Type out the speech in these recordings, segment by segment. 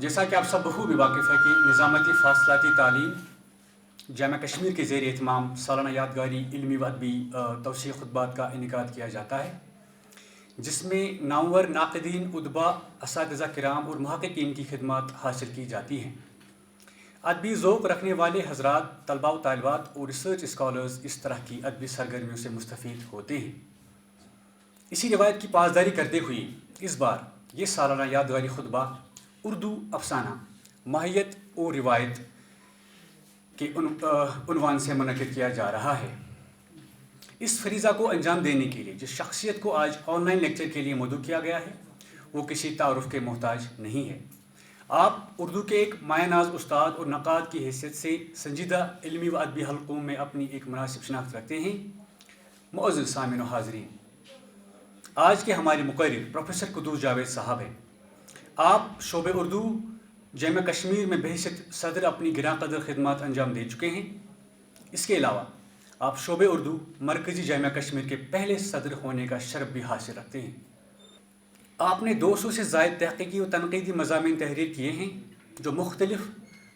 جیسا کہ آپ سب بخوبی واقف ہے کہ نظامتی فاصلاتی تعلیم جامعہ کشمیر کے زیر اہتمام سالانہ یادگاری علمی و ادبی توسیع خطبات کا انعقاد کیا جاتا ہے، جس میں نامور ناقدین، ادباء، اساتذہ کرام اور محققین کی خدمات حاصل کی جاتی ہیں۔ ادبی ذوق رکھنے والے حضرات، طلباء و طالبات اور ریسرچ اسکالرز اس طرح کی ادبی سرگرمیوں سے مستفید ہوتے ہیں۔ اسی روایت کی پاسداری کرتے ہوئے اس بار یہ سالانہ یادگاری خطبہ اردو افسانہ، ماہیت اور روایت کے عنوان سے منعقد کیا جا رہا ہے۔ اس فریضہ کو انجام دینے کے لیے جس شخصیت کو آج آن لائن لیکچر کے لیے مدعو کیا گیا ہے، وہ کسی تعارف کے محتاج نہیں ہے۔ آپ اردو کے ایک مایہ ناز استاد اور نقاد کی حیثیت سے سنجیدہ علمی و ادبی حلقوں میں اپنی ایک مناسب شناخت رکھتے ہیں۔ معزز سامعین و حاضرین، آج کے ہمارے مقرر پروفیسر قدوس جاوید صاحب ہیں۔ آپ شعبہ اردو جامعہ کشمیر میں بحیثیت صدر اپنی گراں قدر خدمات انجام دے چکے ہیں۔ اس کے علاوہ آپ شعبہ اردو مرکزی جامعہ کشمیر کے پہلے صدر ہونے کا شرف بھی حاصل رکھتے ہیں۔ آپ نے 200 سے زائد تحقیقی و تنقیدی مضامین تحریر کیے ہیں جو مختلف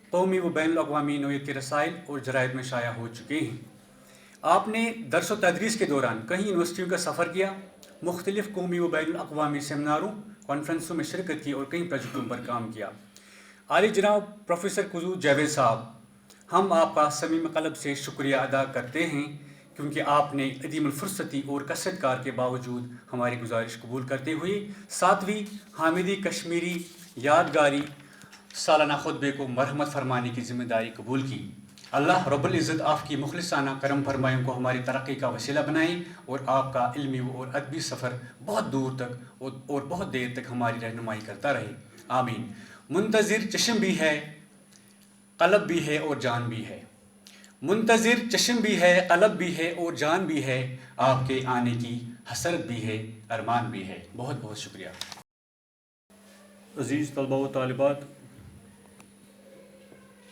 قومی و بین الاقوامی نوعیت کے رسائل اور جرائد میں شائع ہو چکے ہیں۔ آپ نے درس و تدریس کے دوران کئی یونیورسٹیوں کا سفر کیا، مختلف قومی و بین الاقوامی سیمیناروں، کانفرنسوں میں شرکت کی اور کئی پروجیکٹوں پر کام کیا۔ عالی جناب پروفیسر قدوس جاوید صاحب، ہم آپ کا صمیم قلب سے شکریہ ادا کرتے ہیں کیونکہ آپ نے عدیم الفرصتی اور کثرت کار کے باوجود ہماری گزارش قبول کرتے ہوئے 7ویں حامدی کشمیری یادگاری سالانہ خطبے کو مرحمت فرمانے کی ذمہ داری قبول کی۔ اللہ رب العزت آپ کی مخلصانہ کرم فرمائیوں کو ہماری ترقی کا وسیلہ بنائیں اور آپ کا علمی اور ادبی سفر بہت دور تک اور بہت دیر تک ہماری رہنمائی کرتا رہے، آمین۔ منتظر چشم بھی ہے، قلب بھی ہے اور جان بھی ہے۔ منتظر چشم بھی ہے، قلب بھی ہے اور جان بھی ہے، آپ کے آنے کی حسرت بھی ہے، ارمان بھی ہے۔ بہت بہت شکریہ۔ عزیز طلباء و طالبات،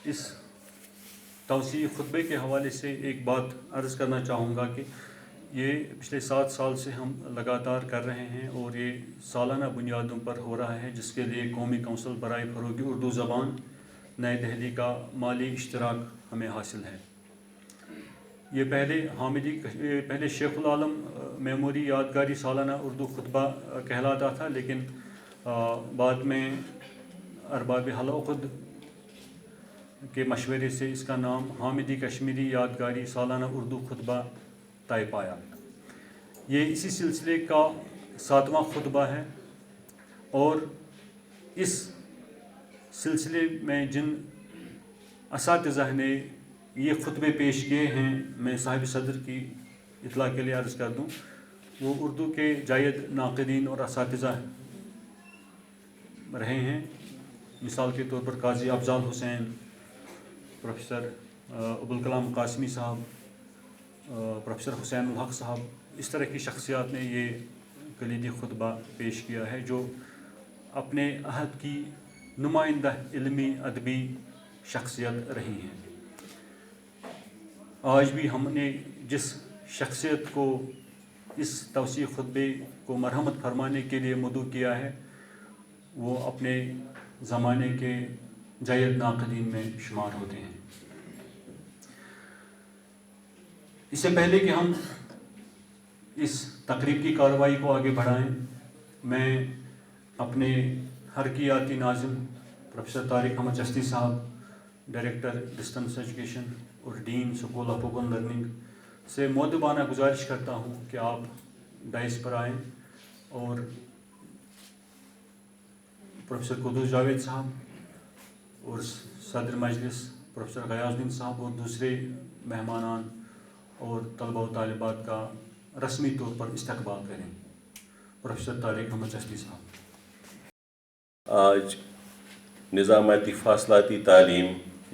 اس توسیع خطبے کے حوالے سے ایک بات عرض کرنا چاہوں گا کہ یہ پچھلے 7 سال سے ہم لگاتار کر رہے ہیں اور یہ سالانہ بنیادوں پر ہو رہا ہے، جس کے لیے قومی کونسل برائے فروغ اردو زبان نئی دہلی کا مالی اشتراک ہمیں حاصل ہے۔ یہ پہلے شیخ العالم میموری یادگاری سالانہ اردو خطبہ کہلاتا تھا، لیکن بعد میں ارباب حلقد کے مشورے سے اس کا نام حامدی کشمیری یادگاری سالانہ اردو خطبہ طے پایا۔ یہ اسی سلسلے کا 7واں خطبہ ہے اور اس سلسلے میں جن اساتذہ نے یہ خطبے پیش کیے ہیں، میں صاحب صدر کی اطلاع کے لیے عرض کر دوں، وہ اردو کے جید ناقدین اور اساتذہ رہے ہیں۔ مثال کے طور پر قاضی افضال حسین، پروفیسر ابوالکلام قاسمی صاحب، پروفیسر حسین الحق صاحب، اس طرح کی شخصیات نے یہ کلیدی خطبہ پیش کیا ہے جو اپنے عہد کی نمائندہ علمی ادبی شخصیت رہی ہیں۔ آج بھی ہم نے جس شخصیت کو اس توسیع خطبے کو مرحمت فرمانے کے لیے مدعو کیا ہے، وہ اپنے زمانے کے جید ناقدین میں شمار ہوتے ہیں۔ اس سے پہلے کہ ہم اس تقریب کی کارروائی کو آگے بڑھائیں، میں اپنے حرکیاتی ناظم پروفیسر طارق احمد چشتی صاحب، ڈائریکٹر ڈسٹنس ایجوکیشن اور ڈین اسکول آف اوپن لرننگ سے مؤدبانہ گزارش کرتا ہوں کہ آپ ڈائس پر آئیں اور پروفیسر قدوس جاوید صاحب اور صدر مجلس پروفیسر غیاث الدین صاحب اور دوسرے مہمانان اور طلباء و طالبات کا رسمی طور پر استقبال کریں۔ پروفیسر طارق احمد چشتی صاحب۔ آج نظامتی فاصلاتی تعلیم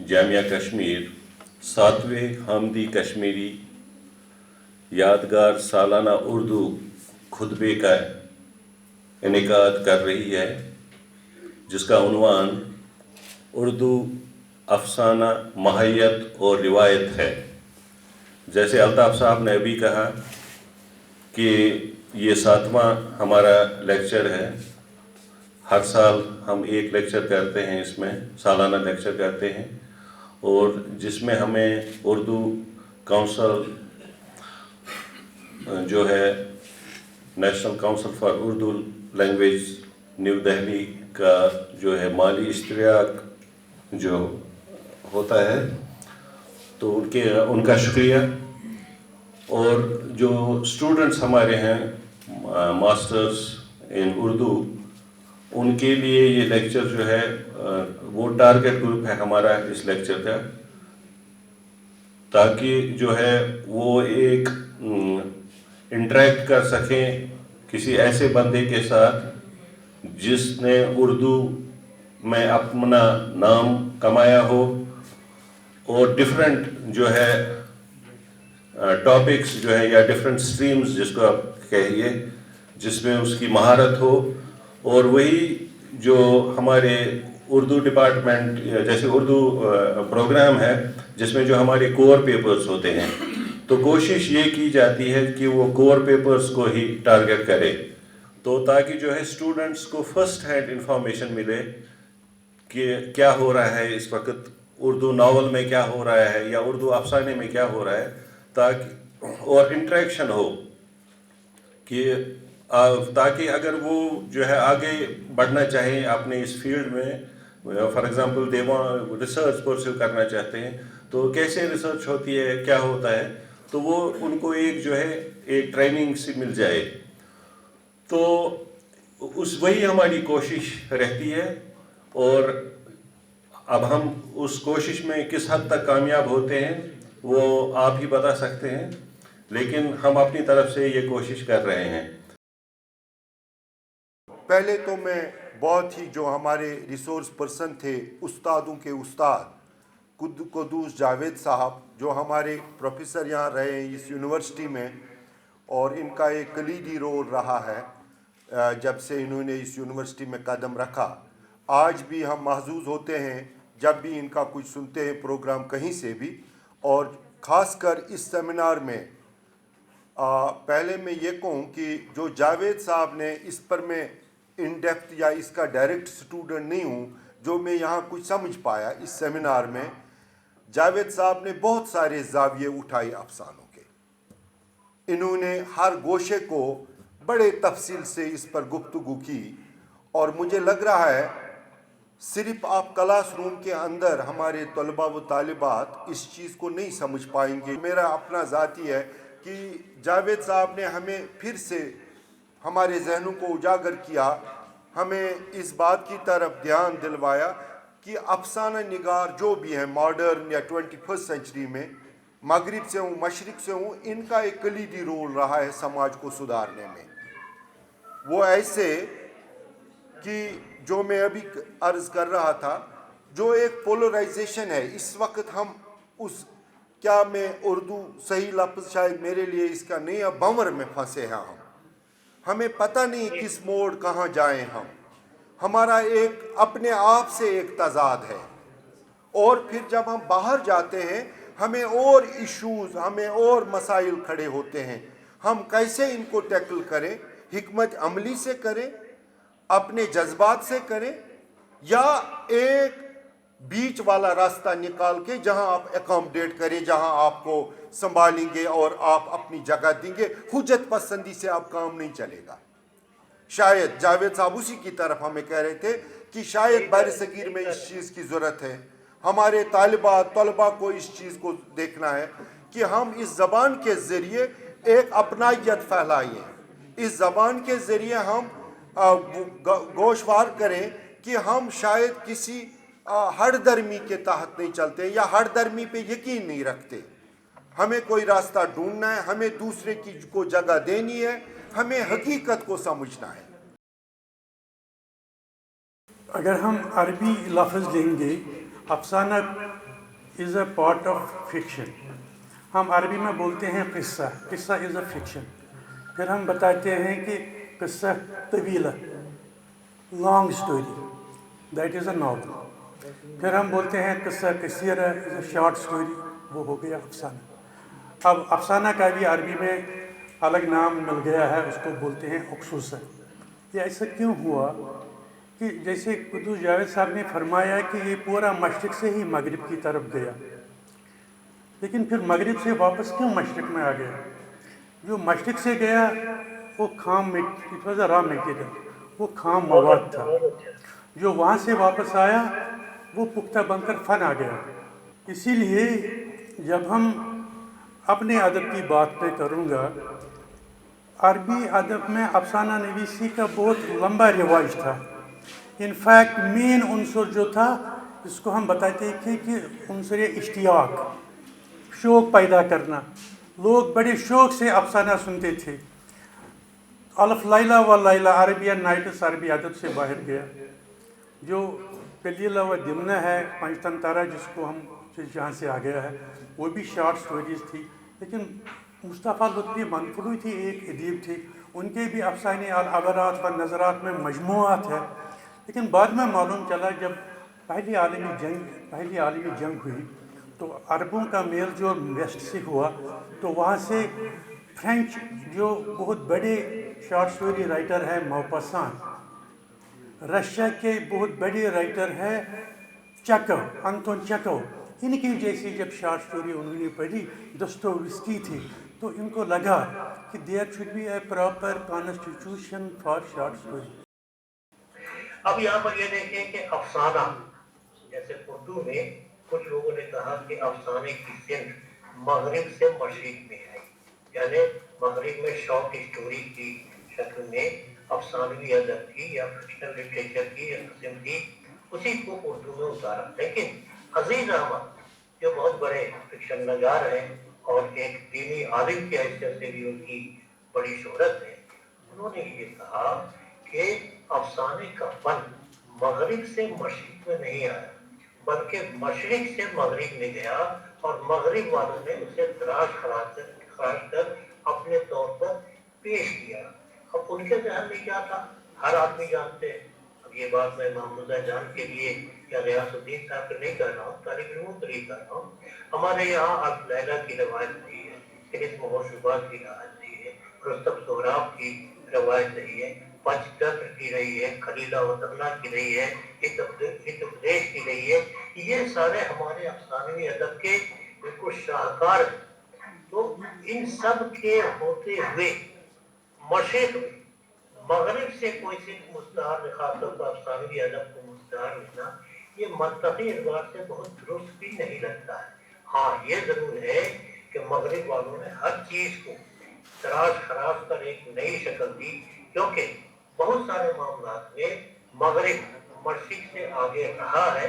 جامعہ کشمیر 7ویں حامدی کشمیری یادگار سالانہ اردو خطبے کا انعقاد کر رہی ہے، جس کا عنوان اردو افسانہ، ماہیت اور روایت ہے۔ جیسے الطاف صاحب نے ابھی کہا کہ یہ 7واں ہمارا لیکچر ہے۔ ہر سال ہم ایک لیکچر کرتے ہیں، اس میں سالانہ لیکچر کرتے ہیں، اور جس میں ہمیں اردو کونسل جو ہے national council for Urdu language new Delhi کا جو ہے مالی اشتراک جو ہوتا ہے، تو ان کا شکریہ، اور جو اسٹوڈنٹس ہمارے ہیں ماسٹرز ان اردو، ان کے لیے یہ لیکچر جو ہے وہ ٹارگٹ گروپ ہے ہمارا اس لیکچر کا، تاکہ جو ہے وہ ایک انٹریکٹ کر سکیں کسی ایسے بندے کے ساتھ جس نے اردو میں اپنا نام کمایا ہو، اور ڈفرینٹ جو ہے ٹاپکس جو ہے یا ڈفرینٹ سٹریمز جس کو آپ کہیے، جس میں اس کی مہارت ہو، اور وہی جو ہمارے اردو ڈپارٹمنٹ جیسے اردو پروگرام ہے جس میں جو ہمارے کور پیپرز ہوتے ہیں، تو کوشش یہ کی جاتی ہے کہ وہ کور پیپرز کو ہی ٹارگٹ کرے، تو تاکہ جو ہے اسٹوڈنٹس کو فرسٹ ہینڈ انفارمیشن ملے کہ کیا ہو رہا ہے اس وقت اردو ناول میں، کیا ہو رہا ہے یا اردو افسانے میں کیا ہو رہا ہے، تاکہ اور انٹریکشن ہو کہ تاکہ اگر وہ جو ہے آگے بڑھنا چاہیں اپنے اس فیلڈ میں، فار ایگزامپل ریسرچ پرسیو کرنا چاہتے ہیں، تو کیسے ریسرچ ہوتی ہے، کیا ہوتا ہے، تو وہ ان کو ایک جو ہے ایک ٹریننگ سے مل جائے، تو وہی ہماری کوشش رہتی ہے، اور اب ہم اس کوشش میں کس حد تک کامیاب ہوتے ہیں وہ آپ ہی بتا سکتے ہیں، لیکن ہم اپنی طرف سے یہ کوشش کر رہے ہیں۔ پہلے تو میں بہت ہی جو ہمارے ریسورس پرسن تھے، استادوں کے استاد قدوس جاوید صاحب، جو ہمارے پروفیسر یہاں رہے ہیں اس یونیورسٹی میں، اور ان کا ایک کلیدی رول رہا ہے جب سے انہوں نے اس یونیورسٹی میں قدم رکھا۔ آج بھی ہم محظوظ ہوتے ہیں جب بھی ان کا کچھ سنتے ہیں پروگرام کہیں سے بھی، اور خاص کر اس سیمینار میں پہلے میں یہ کہوں کہ جو جاوید صاحب نے اس پر میں ان ڈیپتھ یا اس کا ڈائریکٹ اسٹوڈنٹ نہیں ہوں، جو میں یہاں کچھ سمجھ پایا اس سیمینار میں، جاوید صاحب نے بہت سارے زاویے اٹھائے افسانوں کے، انہوں نے ہر گوشے کو بڑے تفصیل سے اس پر گفتگو کی، اور مجھے لگ رہا ہے صرف آپ کلاس روم کے اندر ہمارے طلباء و طالبات اس چیز کو نہیں سمجھ پائیں گے۔ میرا اپنا ذاتی ہے کہ جاوید صاحب نے ہمیں پھر سے ہمارے ذہنوں کو اجاگر کیا، ہمیں اس بات کی طرف دھیان دلوایا کہ افسانہ نگار جو بھی ہیں ماڈرن یا 21 سینچری میں، مغرب سے ہوں مشرق سے ہوں، ان کا ایک کلیدی رول رہا ہے سماج کو سدھارنے میں۔ وہ ایسے کہ جو میں ابھی عرض کر رہا تھا، جو ایک پولرائزیشن ہے اس وقت، ہم اس کیا میں اردو صحیح لفظ شاید میرے لیے اس کا نہیں ہے، بنور میں پھنسے ہیں ہمیں پتہ نہیں کس موڑ کہاں جائیں ہمارا ایک اپنے آپ سے ایک تضاد ہے، اور پھر جب ہم باہر جاتے ہیں ہمیں اور ایشوز، ہمیں اور مسائل کھڑے ہوتے ہیں، ہم کیسے ان کو ٹیکل کریں، حکمت عملی سے کریں، اپنے جذبات سے کریں، یا ایک بیچ والا راستہ نکال کے جہاں آپ اکاموڈیٹ کریں، جہاں آپ کو سنبھالیں گے اور آپ اپنی جگہ دیں گے، حجت پسندی سے اب کام نہیں چلے گا۔ شاید جاوید صاحب اسی کی طرف ہمیں کہہ رہے تھے کہ شاید بر صغیر میں اس چیز کی ضرورت ہے، ہمارے طلباء کو اس چیز کو دیکھنا ہے کہ ہم اس زبان کے ذریعے ایک اپنائیت پھیلائیں، اس زبان کے ذریعے ہم گوشوار کریں کہ ہم شاید کسی ہر درمی کے تحت نہیں چلتے یا ہر درمی پہ یقین نہیں رکھتے، ہمیں کوئی راستہ ڈھونڈنا ہے، ہمیں دوسرے کی کو جگہ دینی ہے، ہمیں حقیقت کو سمجھنا ہے۔ اگر ہم عربی لفظ لیں گے، افسانہ از اے پارٹ آف فکشن، ہم عربی میں بولتے ہیں قصہ، قصہ از اے فکشن، پھر ہم بتاتے ہیں کہ قصہ طویلہ، long story, that is a novel, پھر ہم بولتے ہیں قصہ قصیرہ از اے شارٹ سٹوری، وہ ہو گیا افسانہ۔ اب افسانہ کا بھی عربی میں الگ نام مل گیا ہے، اس کو بولتے ہیں اقصوصہ۔ یہ ایسا کیوں ہوا کہ جیسے قدوس جاوید صاحب نے فرمایا کہ یہ پورا مشرق سے ہی مغرب کی طرف گیا، لیکن پھر مغرب سے واپس کیوں مشرق میں آ گیا؟ جو مشرق سے گیا وہ خام را میٹیریل، وہ خام مواد تھا، جو وہاں سے واپس آیا وہ پختہ بن کر فن آ گیا۔ اسی لیے جب ہم اپنے ادب کی بات میں کروں گا، عربی ادب میں افسانہ نویسی کا بہت لمبا رواج تھا۔ انفیکٹ مین عنصر جو تھا اس کو ہم بتاتے تھے کہ عنصر اشتیاق، شوق پیدا کرنا۔ لوگ بڑے شوق سے افسانہ سنتے تھے۔ الف لیلہ و لیلہ عربین نائٹس عربی ادب سے باہر گیا۔ جو کلیلہ و دمنہ ہے پنچتنترا جس کو ہم جہاں سے آ گیا ہے، وہ بھی شارٹ سٹوریز تھی، لیکن مصطفیٰ لطفی منفلوی تھی، ایک ادیب تھی، ان کے بھی افسانے العبرات و نظرات میں مجموعات ہے۔ لیکن بعد میں معلوم چلا جب پہلی عالمی جنگ ہوئی تو عربوں کا میل جو ویسٹ سے ہوا، تو وہاں سے فرینچ جو بہت بڑے شارٹ سٹوری رائٹر ہے موپاسان، رشیا کے بہت بڑے رائٹر ہے چیکو، انتون چیکو، ان کی جیسی جب شارٹ سٹوری انہوں نے پڑھی، دستویوسکی تھی، تو ان کو لگا کہ there should be a proper constitution for short story. اب یہاں پر یہ دیکھیں کہ افسانہ، جیسے اردو میں کچھ لوگوں نے کہا کہ افسانے کی صنف مغرب سے مشرق میں ہے، یعنی مغرب میں شارٹ اسٹوری کی شکل میں افسانوی ادب کی یا فکشنل لٹریچر کی ایک قسم تھی، اسی کو اردو میں اتارا۔ لیکن عزیز احمد جو بہت بڑے فکشن نگار ہیں اور ایک دینی عالم کی حیثیت سے بھی ان کی بڑی شہرت ہے، انہوں نے یہ کہا کہ افسانے کا فن مغرب سے مشرق میں نہیں آیا، بلکہ مشرق سے مغرب میں گیا اور مغرب والوں نے اسے تراش خراش کر اپنے طور پر پیش کیا۔ اب ان کے ذہن میں کیا تھا ہر آدمی جانتے ہیں۔ اب یہ بات میں محمودہ جان کے لیے یا غیاث الدین صاحب کے نہیں کر رہا ہوں، طالب علموں کے لیے کر رہا ہوں۔ ہمارے یہاں اب لیلہ کی روایت نہیں ہے، کرسم و شبات کی روایت نہیں ہے، رستم سہراب کی روایت نہیں ہے، پنچتنتر کی رہی ہے، خلیلہ و تمنا کی رہی ہے، ہتوپدیش کی رہی ہے، یہ سارے ہمارے افسانوی ادب کے بالکل شاہکار ہیں۔ تو ان سب کے ہوتے ہوئے مشرق میں مغرب سے کوئی صرف مستعار، خاص طور پر افسانوی ادب کو مستعار لینا، یہ منطقی اعتبار سے بہت درست بھی نہیں لگتا ہے۔ ہاں یہ ضرور ہے کہ مغرب والوں نے ہر چیز کو تراش خراش کر ایک نئی شکل دی، کیونکہ بہت سارے معاملات میں مغرب مشرق سے آگے رہا ہے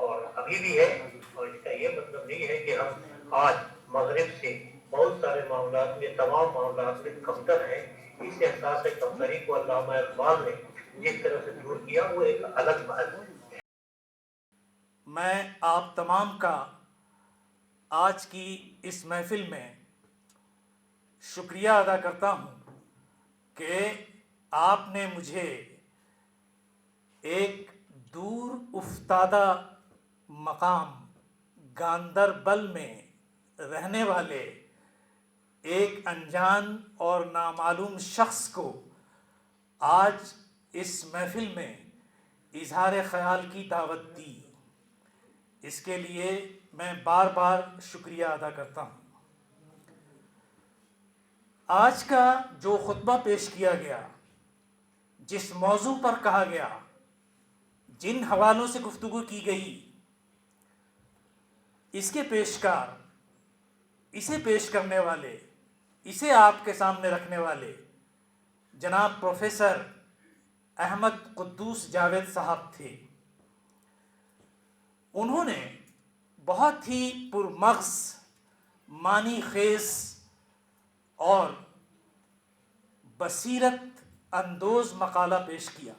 اور ابھی بھی ہے، اور اس کا یہ مطلب نہیں ہے کہ ہم آج مغرب سے بہت سارے معاملات میں، تمام معاملات میں کمتر ہیں۔ اس احساس کمتری کو علامہ اقبال نے جس طرح سے دور کیا وہ ایک الگ بحث ہے۔ میں آپ تمام کا آج کی اس محفل میں شکریہ ادا کرتا ہوں کہ آپ نے مجھے ایک دور افتادہ مقام گاندربل میں رہنے والے ایک انجان اور نامعلوم شخص کو آج اس محفل میں اظہار خیال کی دعوت دی۔ اس کے لیے میں بار بار شکریہ ادا کرتا ہوں۔ آج کا جو خطبہ پیش کیا گیا، جس موضوع پر کہا گیا، جن حوالوں سے گفتگو کی گئی، اس کے پیشکار، اسے پیش کرنے والے، اسے آپ کے سامنے رکھنے والے جناب پروفیسر احمد قدوس جاوید صاحب تھے۔ انہوں نے بہت ہی پرمغز، معنی خیز اور بصیرت اندوز مقالہ پیش کیا۔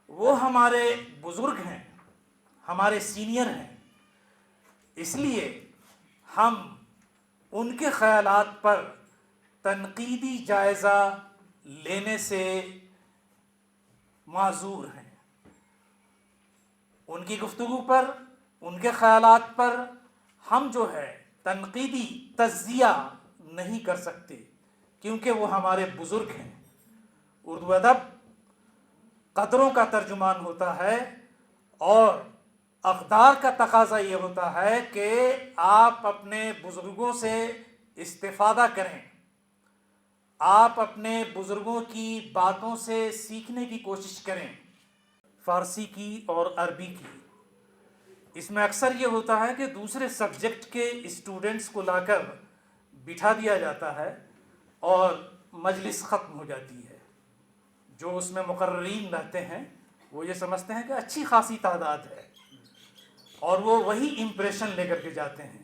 وہ ہمارے بزرگ ہیں، ہمارے سینئر ہیں، اس لیے ہم ان کے خیالات پر تنقیدی جائزہ لینے سے معذور ہیں۔ ان کی گفتگو پر، ان کے خیالات پر ہم جو ہے تنقیدی تجزیہ نہیں کر سکتے، کیونکہ وہ ہمارے بزرگ ہیں۔ اردو ادب قدروں کا ترجمان ہوتا ہے اور اقدار کا تقاضا یہ ہوتا ہے کہ آپ اپنے بزرگوں سے استفادہ کریں، آپ اپنے بزرگوں کی باتوں سے سیکھنے کی کوشش کریں، فارسی کی اور عربی کی۔ اس میں اکثر یہ ہوتا ہے کہ دوسرے سبجیکٹ کے اسٹوڈنٹس کو لا کر بٹھا دیا جاتا ہے اور مجلس ختم ہو جاتی ہے۔ جو اس میں مقررین رہتے ہیں وہ یہ سمجھتے ہیں کہ اچھی خاصی تعداد ہے اور وہ وہی امپریشن لے کر کے جاتے ہیں،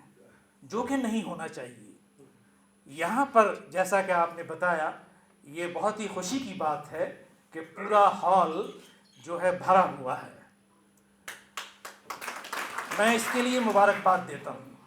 جو کہ نہیں ہونا چاہیے۔ یہاں پر جیسا کہ آپ نے بتایا، یہ بہت ہی خوشی کی بات ہے کہ پورا ہال جو ہے بھرا ہوا ہے۔ میں اس کے لیے مبارکباد دیتا ہوں۔